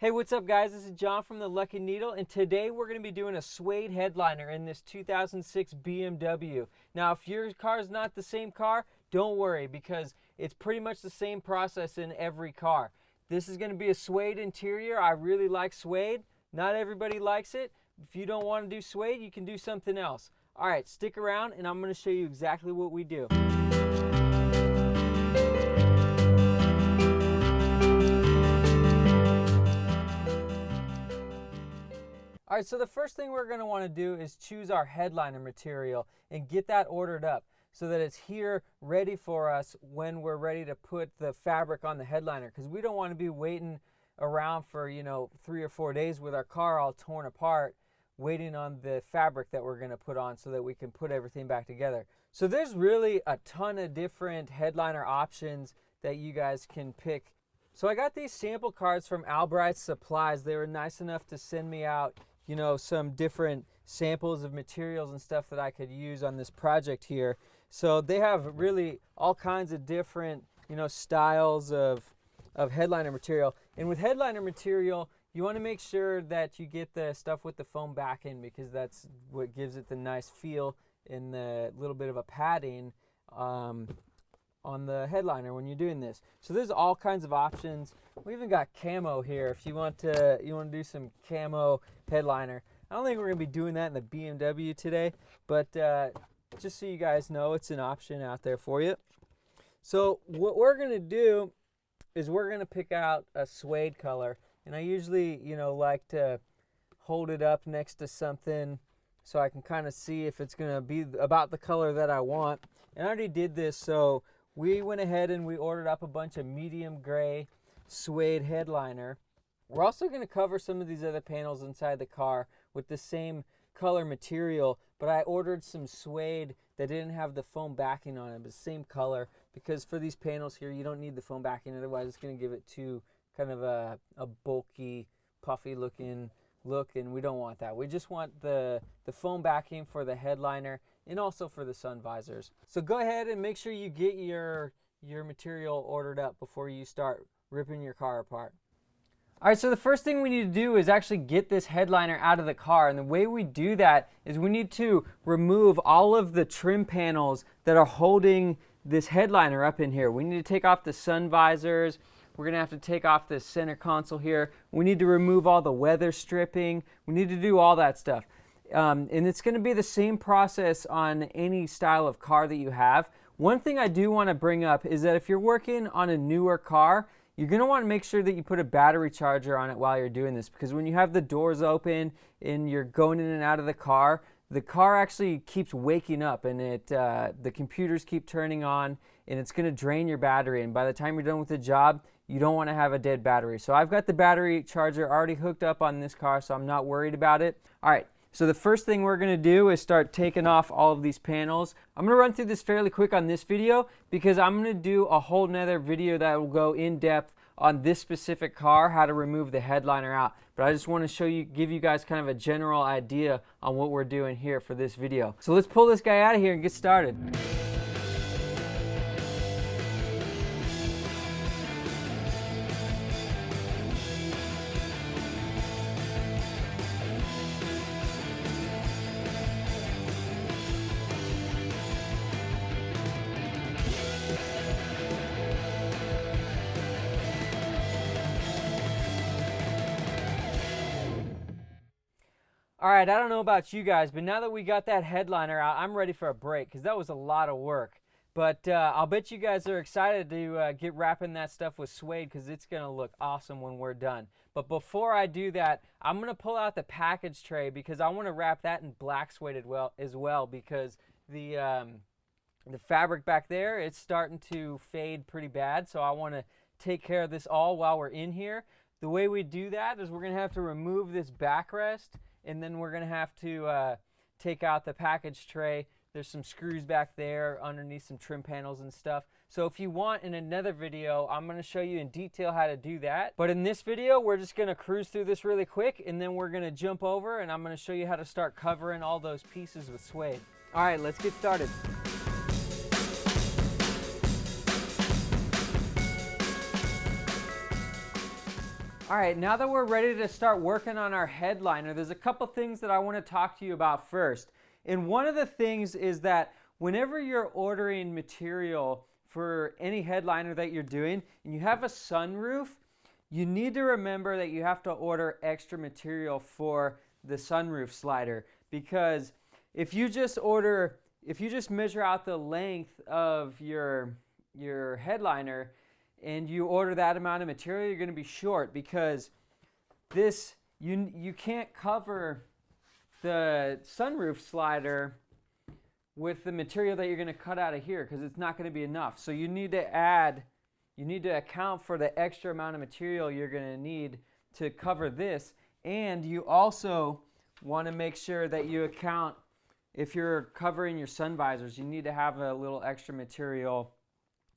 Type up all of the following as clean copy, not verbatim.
Hey, what's up guys? This is John from the Lucky Needle, and today we're going to be doing a suede headliner in this 2006 BMW. Now, if your car is not the same car, don't worry, because it's pretty much the same process in every car. This is going to be a suede interior. I really like suede. Not everybody likes it. If you don't want to do suede, you can do something else. All right, stick around and I'm going to show you exactly what we do. All right, so the first thing we're going to want to do is choose our headliner material and get that ordered up so that it's here ready for us when we're ready to put the fabric on the headliner, because we don't want to be waiting around for 3 or 4 days with our car all torn apart waiting on the fabric that we're going to put on so that we can put everything back together. So there's really a ton of different headliner options that you guys can pick. So I got these sample cards from ALBRIGHT'S SUPPLIES. They were nice enough to send me out some different samples of materials and stuff that I could use on this project here. So they have really all kinds of different styles of headliner material. And with headliner material, you want to make sure that you get the stuff with the foam backing, because that's what gives it the nice feel and the little bit of a padding on the headliner when you're doing this. So there's all kinds of options. We even got camo here if you want to do some camo headliner. I don't think we're going to be doing that in the BMW today, but just so you guys know, it's an option out there for you. So what we're going to do is we're going to pick out a suede color, and I usually like to hold it up next to something so I can kind of see if it's going to be about the color that I want. And I already did this, so we went ahead and we ordered up a bunch of medium gray suede headliner. We're also going to cover some of these other panels inside the car with the same color material, but I ordered some suede that didn't have the foam backing on it, but same color, because for these panels here you don't need the foam backing, otherwise it's going to give it too kind of a bulky, puffy looking look, and we don't want that. We just want the foam backing for the headliner and also for the sun visors. So go ahead and make sure you get your material ordered up before you start ripping your car apart. All right, so the first thing we need to do is actually get this headliner out of the car, and the way we do that is we need to remove all of the trim panels that are holding this headliner up in here. We need to take off the sun visors. We're going to have to take off this center console here. We need to remove all the weather stripping. We need to do all that stuff. And it's going to be the same process on any style of car that you have. One thing I do want to bring up is that if you're working on a newer car, you're going to want to make sure that you put a battery charger on it while you're doing this, because when you have the doors open and you're going in and out of the car actually keeps waking up, and the computers keep turning on, and it's going to drain your battery, and by the time you're done with the job, you don't want to have a dead battery. So I've got the battery charger already hooked up on this car, so I'm not worried about it. All right. So the first thing we're going to do is start taking off all of these panels. I'm going to run through this fairly quick on this video, because I'm going to do a whole nother video that will go in depth on this specific car, how to remove the headliner out. But I just want to give you guys kind of a general idea on what we're doing here for this video. So let's pull this guy out of here and get started. All right, I don't know about you guys, but now that we got that headliner out, I'm ready for a break, because that was a lot of work. But I'll bet you guys are excited to get wrapping that stuff with suede, because it's going to look awesome when we're done. But before I do that, I'm going to pull out the package tray, because I want to wrap that in black suede as well, because the fabric back there, it's starting to fade pretty bad, so I want to take care of this all while we're in here. The way we do that is we're going to have to remove this backrest, and then we're going to have to take out the package tray. There's some screws back there underneath some trim panels and stuff. So if you want, in another video, I'm going to show you in detail how to do that. But in this video, we're just going to cruise through this really quick, and then we're going to jump over, and I'm going to show you how to start covering all those pieces with suede. All right, let's get started. All right, now that we're ready to start working on our headliner, there's a couple things that I want to talk to you about first. And one of the things is that whenever you're ordering material for any headliner that you're doing and you have a sunroof, you need to remember that you have to order extra material for the sunroof slider, because if you just measure out the length of your headliner and you order that amount of material, you're going to be short, because this you can't cover the sunroof slider with the material that you're going to cut out of here, because it's not going to be enough. So you need to account for the extra amount of material you're going to need to cover this. And you also want to make sure that you account, if you're covering your sun visors, you need to have a little extra material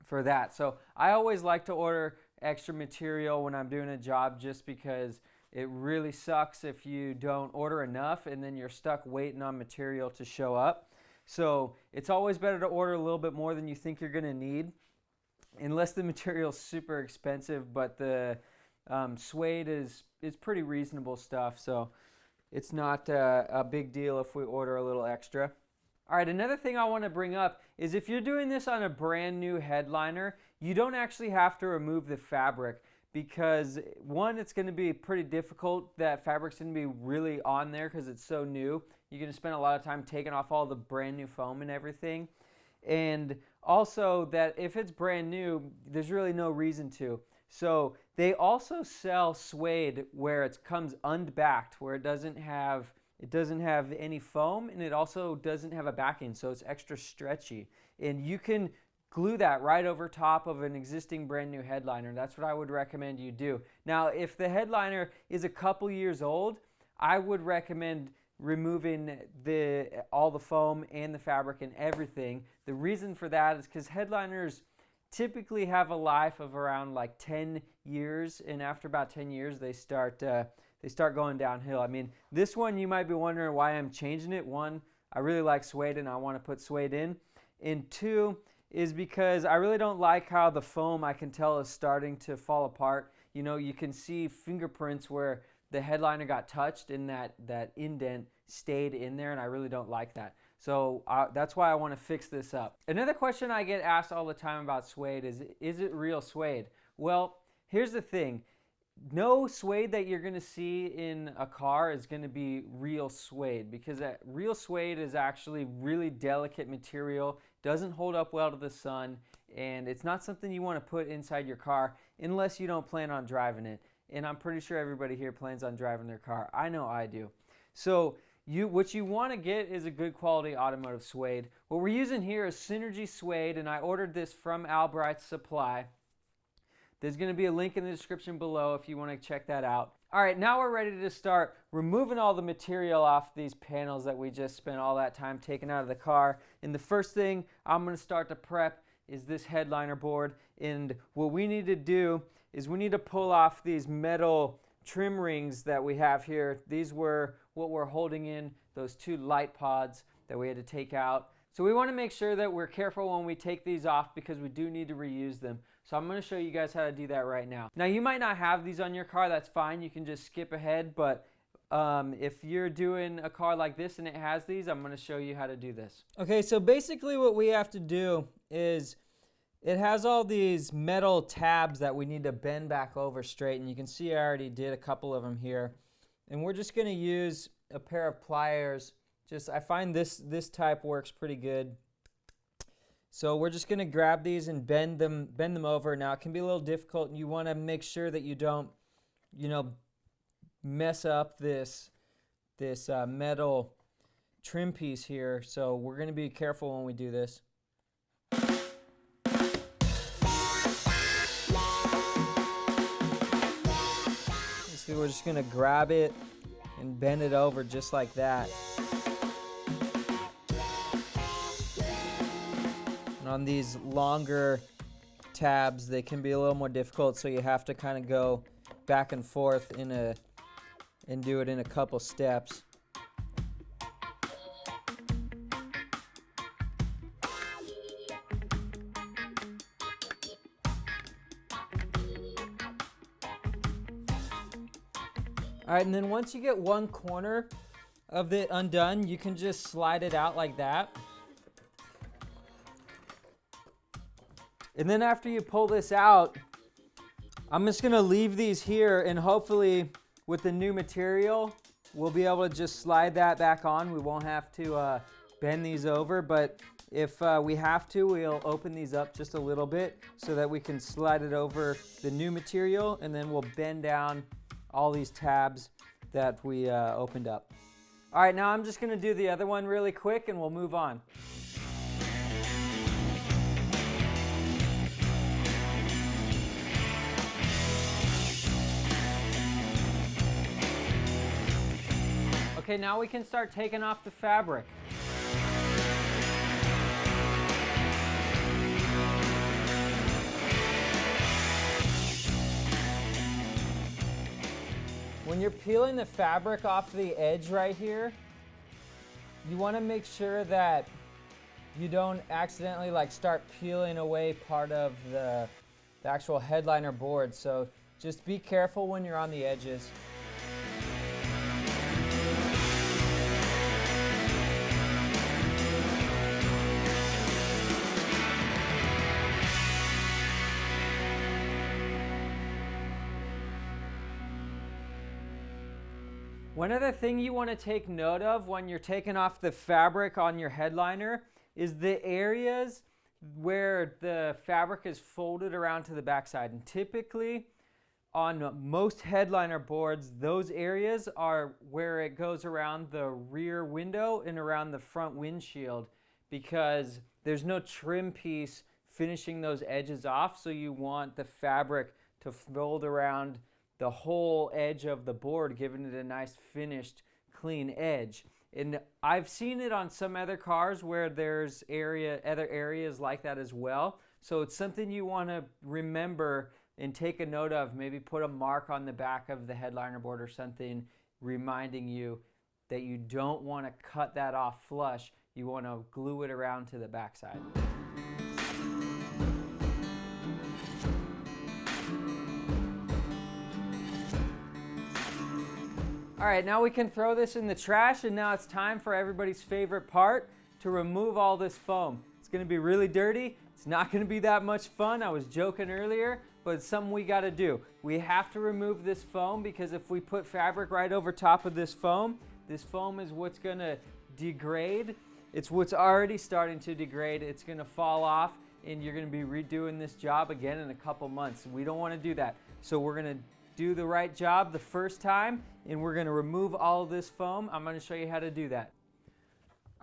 for that. So I always like to order extra material when I'm doing a job, just because it really sucks if you don't order enough and then you're stuck waiting on material to show up. So it's always better to order a little bit more than you think you're going to need, unless the material's super expensive. But the suede is pretty reasonable stuff, so it's not a big deal if we order a little extra. All right, another thing I want to bring up is if you're doing this on a brand new headliner, you don't actually have to remove the fabric, because one, it's going to be pretty difficult. That fabric's going to be really on there because it's so new. You're going to spend a lot of time taking off all the brand new foam and everything. And also that if it's brand new, there's really no reason to. So they also sell suede where it comes unbacked, where it doesn't have any foam, and it also doesn't have a backing, so it's extra stretchy. And you can glue that right over top of an existing brand new headliner. That's what I would recommend you do. Now, if the headliner is a couple years old, I would recommend removing all the foam and the fabric and everything. The reason for that is because headliners typically have a life of around like 10 years, and after about 10 years they start going downhill. I mean, this one, you might be wondering why I'm changing it. One, I really like suede and I want to put suede in. And two is because I really don't like how the foam, I can tell, is starting to fall apart. You know, you can see fingerprints where the headliner got touched and that indent stayed in there, and I really don't like that. So that's why I want to fix this up. Another question I get asked all the time about suede is it real suede? Well, here's the thing. No suede that you're going to see in a car is going to be real suede, because that real suede is actually really delicate material, doesn't hold up well to the sun, and it's not something you want to put inside your car unless you don't plan on driving it. And I'm pretty sure everybody here plans on driving their car. I know I do. So what you want to get is a good quality automotive suede. What we're using here is Synergy Suede, and I ordered this from ALBRIGHT'S Supply. There's going to be a link in the description below if you want to check that out. All right, now we're ready to start removing all the material off these panels that we just spent all that time taking out of the car. And the first thing I'm going to start to prep is this headliner board. And what we need to do is we need to pull off these metal trim rings that we have here. These were what we're holding in those two light pods that we had to take out. So we want to make sure that we're careful when we take these off, because we do need to reuse them. So I'm going to show you guys how to do that right now. Now, you might not have these on your car. That's fine. You can just skip ahead. But if you're doing a car like this and it has these, I'm going to show you how to do this. Okay, so basically what we have to do is it has all these metal tabs that we need to bend back over straight. And you can see I already did a couple of them here. And we're just going to use a pair of pliers. I find this type works pretty good. So we're just going to grab these and bend them over. Now, it can be a little difficult, and you want to make sure that you don't, mess up this metal trim piece here. So we're going to be careful when we do this. So we're just going to grab it and bend it over just like that. On these longer tabs, they can be a little more difficult, so you have to kind of go back and forth and do it in a couple steps. All right, and then once you get one corner of it undone, you can just slide it out like that. And then after you pull this out, I'm just gonna leave these here, and hopefully with the new material, we'll be able to just slide that back on. We won't have to bend these over, but if we have to, we'll open these up just a little bit so that we can slide it over the new material, and then we'll bend down all these tabs that we opened up. All right, now I'm just gonna do the other one really quick and we'll move on. Okay, now we can start taking off the fabric. When you're peeling the fabric off the edge right here, you want to make sure that you don't accidentally start peeling away part of the actual headliner board. So just be careful when you're on the edges. One other thing you want to take note of when you're taking off the fabric on your headliner is the areas where the fabric is folded around to the backside. And typically on most headliner boards, those areas are where it goes around the rear window and around the front windshield, because there's no trim piece finishing those edges off, so you want the fabric to fold around the whole edge of the board, giving it a nice finished clean edge. And I've seen it on some other cars where there's other areas like that as well. So it's something you want to remember and take a note of. Maybe put a mark on the back of the headliner board or something reminding you that you don't want to cut that off flush. You want to glue it around to the backside. All right, now we can throw this in the trash, and now it's time for everybody's favorite part, to remove all this foam. It's gonna be really dirty. It's not gonna be that much fun. I was joking earlier, but it's something we gotta do. We have to remove this foam, because if we put fabric right over top of this foam is what's gonna degrade. It's what's already starting to degrade. It's gonna fall off, and you're gonna be redoing this job again in a couple months. We don't wanna do that. So we're gonna do the right job the first time, and we're going to remove all of this foam. I'm going to show you how to do that.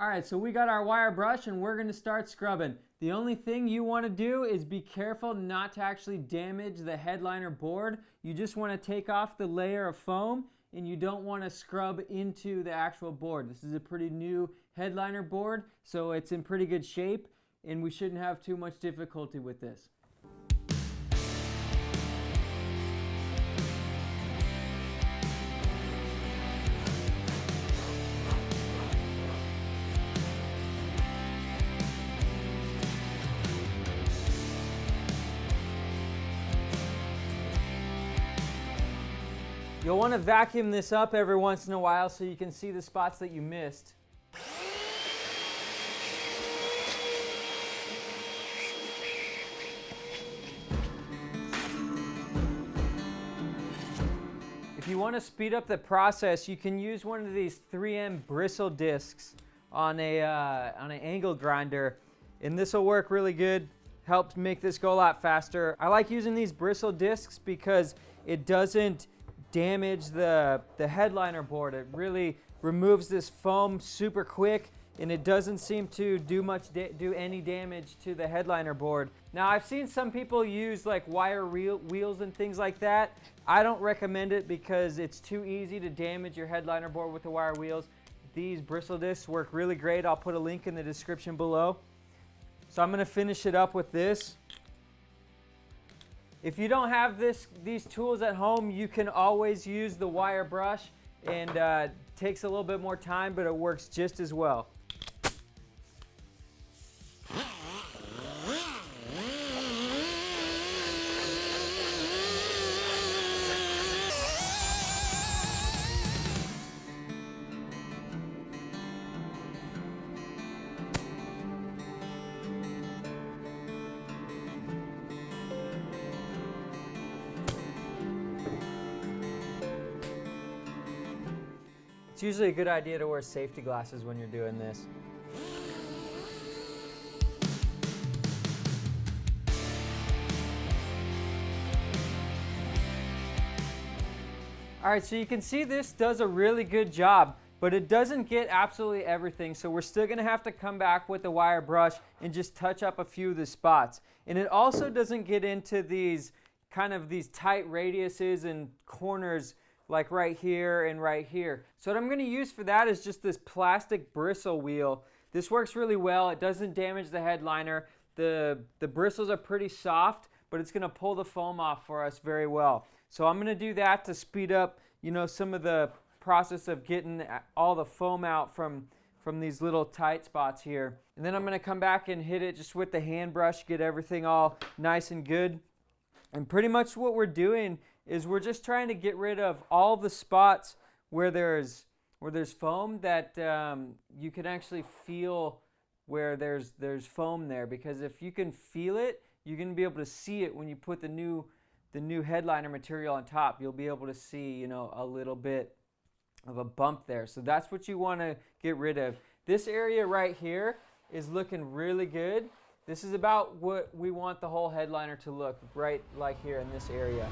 All right, so we got our wire brush, and we're going to start scrubbing. The only thing you want to do is be careful not to actually damage the headliner board. You just want to take off the layer of foam, and you don't want to scrub into the actual board. This is a pretty new headliner board, so it's in pretty good shape, and we shouldn't have too much difficulty with this. You'll want to vacuum this up every once in a while so you can see the spots that you missed. If you want to speed up the process, you can use one of these 3M bristle discs on an angle grinder, and this will work really good. Helps make this go a lot faster. I like using these bristle discs because it doesn't damage the headliner board. It really removes this foam super quick, and it doesn't seem to do any damage to the headliner board. Now, I've seen some people use wire wheels and things like that. I don't recommend it because it's too easy to damage your headliner board with the wire wheels. These bristle discs work really great. I'll put a link in the description below. So I'm going to finish it up with this. If you don't have these tools at home, you can always use the wire brush, and takes a little bit more time, but it works just as well. It's usually a good idea to wear safety glasses when you're doing this. All right, so you can see this does a really good job, but it doesn't get absolutely everything, so we're still gonna have to come back with the wire brush and just touch up a few of the spots. And it also doesn't get into these tight radiuses and corners like right here and right here. So what I'm gonna use for that is just this plastic bristle wheel. This works really well. It doesn't damage the headliner. The bristles are pretty soft, but it's gonna pull the foam off for us very well. So I'm gonna do that to speed up, some of the process of getting all the foam out from these little tight spots here. And then I'm gonna come back and hit it just with the hand brush, get everything all nice and good. And pretty much what we're doing is we're just trying to get rid of all the spots where there's foam that you can actually feel where there's foam there, because if you can feel it, you're gonna be able to see it when you put the new headliner material on top. You'll be able to see, a little bit of a bump there. So that's what you want to get rid of. This area right here is looking really good. This is about what we want the whole headliner to look, right like here in this area.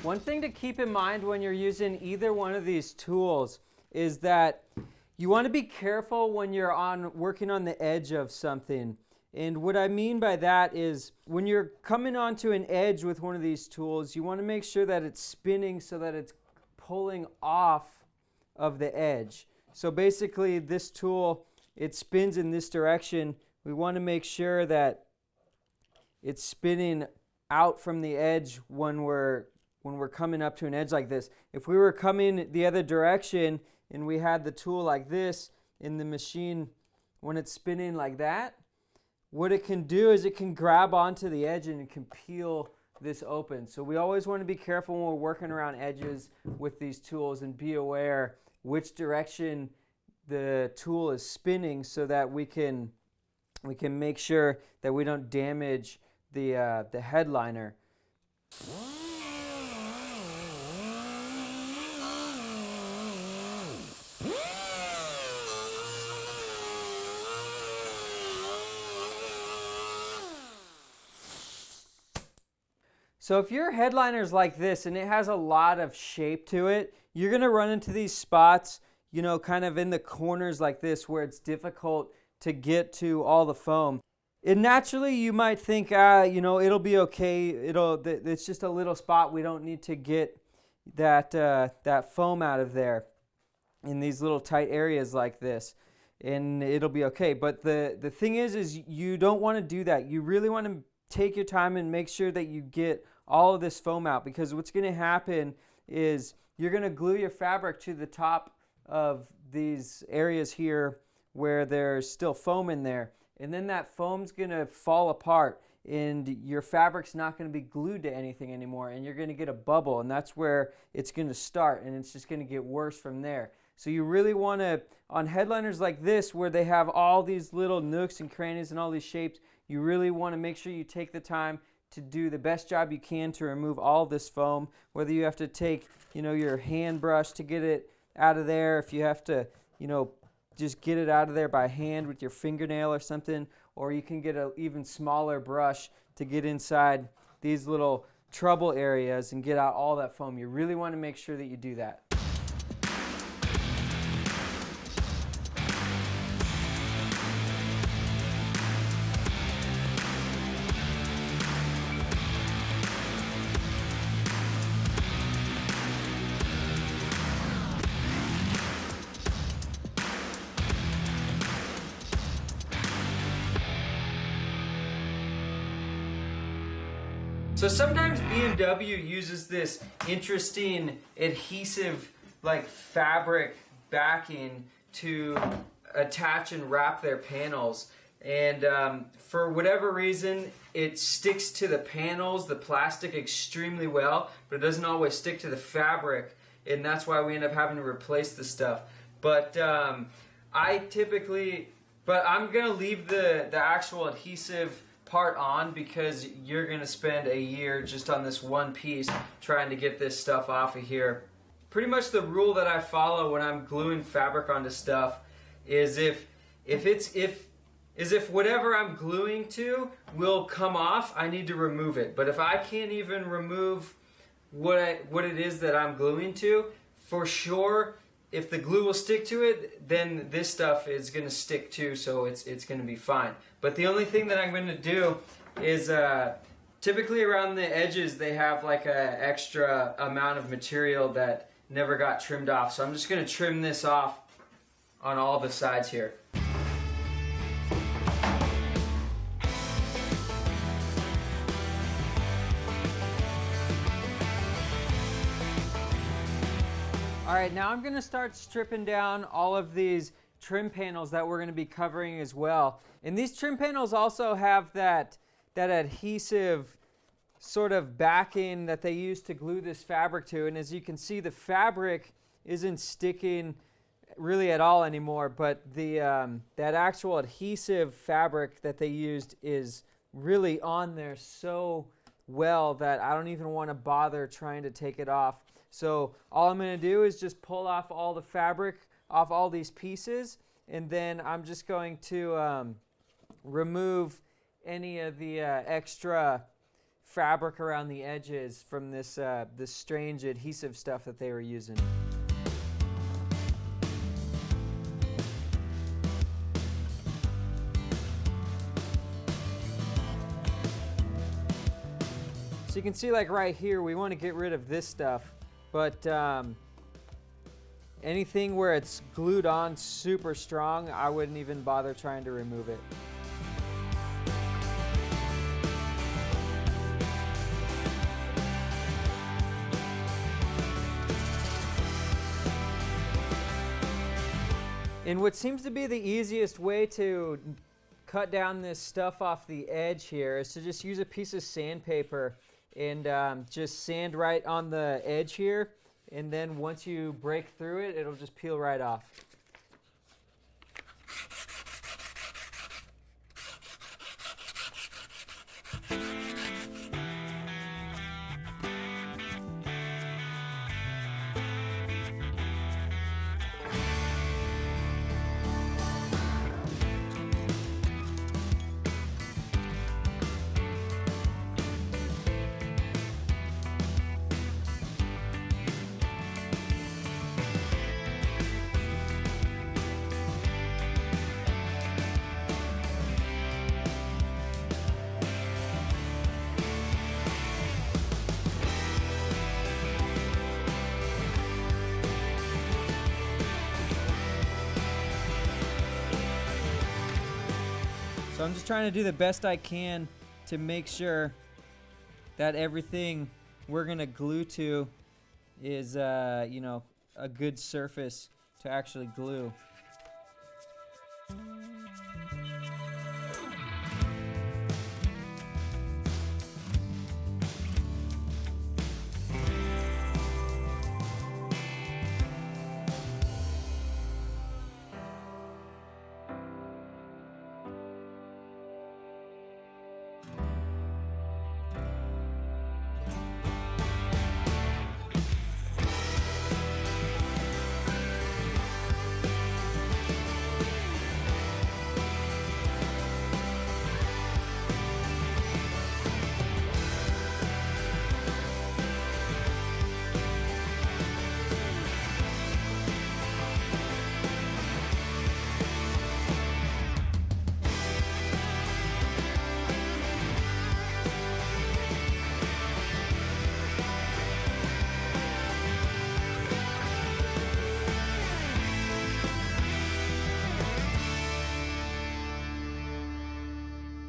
One thing to keep in mind when you're using either one of these tools is that you want to be careful when you're working on the edge of something. And what I mean by that is when you're coming onto an edge with one of these tools, you want to make sure that it's spinning so that it's pulling off of the edge. So basically this tool, it spins in this direction. We want to make sure that it's spinning out from the edge when we're coming up to an edge like this. If we were coming the other direction and we had the tool like this in the machine, when it's spinning like that, what it can do is it can grab onto the edge and it can peel this open. So we always want to be careful when we're working around edges with these tools and be aware which direction the tool is spinning so that we can make sure that we don't damage the headliner. So if your headliner's like this and it has a lot of shape to it, you're going to run into these spots, kind of in the corners like this where it's difficult to get to all the foam. And naturally you might think, it'll be okay. It's just a little spot. We don't need to get that foam out of there in these little tight areas like this, and it'll be okay. But the thing is you don't want to do that. You really want to take your time and make sure that you get all of this foam out, because what's going to happen is you're going to glue your fabric to the top of these areas here where there's still foam in there, and then that foam's going to fall apart and your fabric's not going to be glued to anything anymore, and you're going to get a bubble, and that's where it's going to start, and it's just going to get worse from there. So you really want to, on headliners like this where they have all these little nooks and crannies and all these shapes, you really want to make sure you take the time to do the best job you can to remove all this foam, whether you have to take, your hand brush to get it out of there, if you have to, just get it out of there by hand with your fingernail or something, or you can get an even smaller brush to get inside these little trouble areas and get out all that foam. You really want to make sure that you do that. So sometimes BMW uses this interesting adhesive like fabric backing to attach and wrap their panels, and for whatever reason it sticks to the panels, the plastic, extremely well, but it doesn't always stick to the fabric, and that's why we end up having to replace the stuff. But I typically, But I'm gonna leave the actual adhesive part on because you're gonna spend a year just on this one piece trying to get this stuff off of here. Pretty much the rule that I follow when I'm gluing fabric onto stuff is if whatever I'm gluing to will come off, I need to remove it. But if I can't even remove what it is that I'm gluing to, for sure, if the glue will stick to it, then this stuff is going to stick too, so it's going to be fine. But the only thing that I'm going to do is typically around the edges they have like an extra amount of material that never got trimmed off. So I'm just going to trim this off on all the sides here. Alright, now I'm going to start stripping down all of these trim panels that we're going to be covering as well. And these trim panels also have that adhesive sort of backing that they use to glue this fabric to. And as you can see, the fabric isn't sticking really at all anymore, but that actual adhesive fabric that they used is really on there so well that I don't even want to bother trying to take it off. So all I'm going to do is just pull off all the fabric off all these pieces, and then I'm just going to remove any of the extra fabric around the edges from this strange adhesive stuff that they were using. So you can see, like right here, we want to get rid of this stuff. But anything where it's glued on super strong, I wouldn't even bother trying to remove it. And what seems to be the easiest way to cut down this stuff off the edge here is to just use a piece of sandpaper and just sand right on the edge here, and then once you break through it, it'll just peel right off. So I'm just trying to do the best I can to make sure that everything we're going to glue to is, you know, a good surface to actually glue.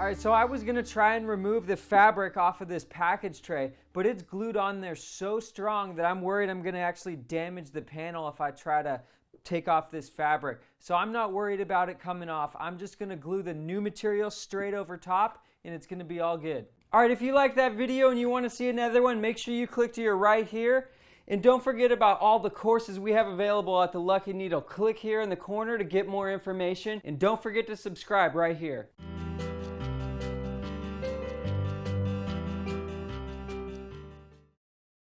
Alright, so I was going to try and remove the fabric off of this package tray, but it's glued on there so strong that I'm worried I'm going to actually damage the panel if I try to take off this fabric. So I'm not worried about it coming off. I'm just going to glue the new material straight over top, and it's going to be all good. Alright, if you like that video and you want to see another one, make sure you click to your right here. And don't forget about all the courses we have available at the Lucky Needle. Click here in the corner to get more information, and don't forget to subscribe right here.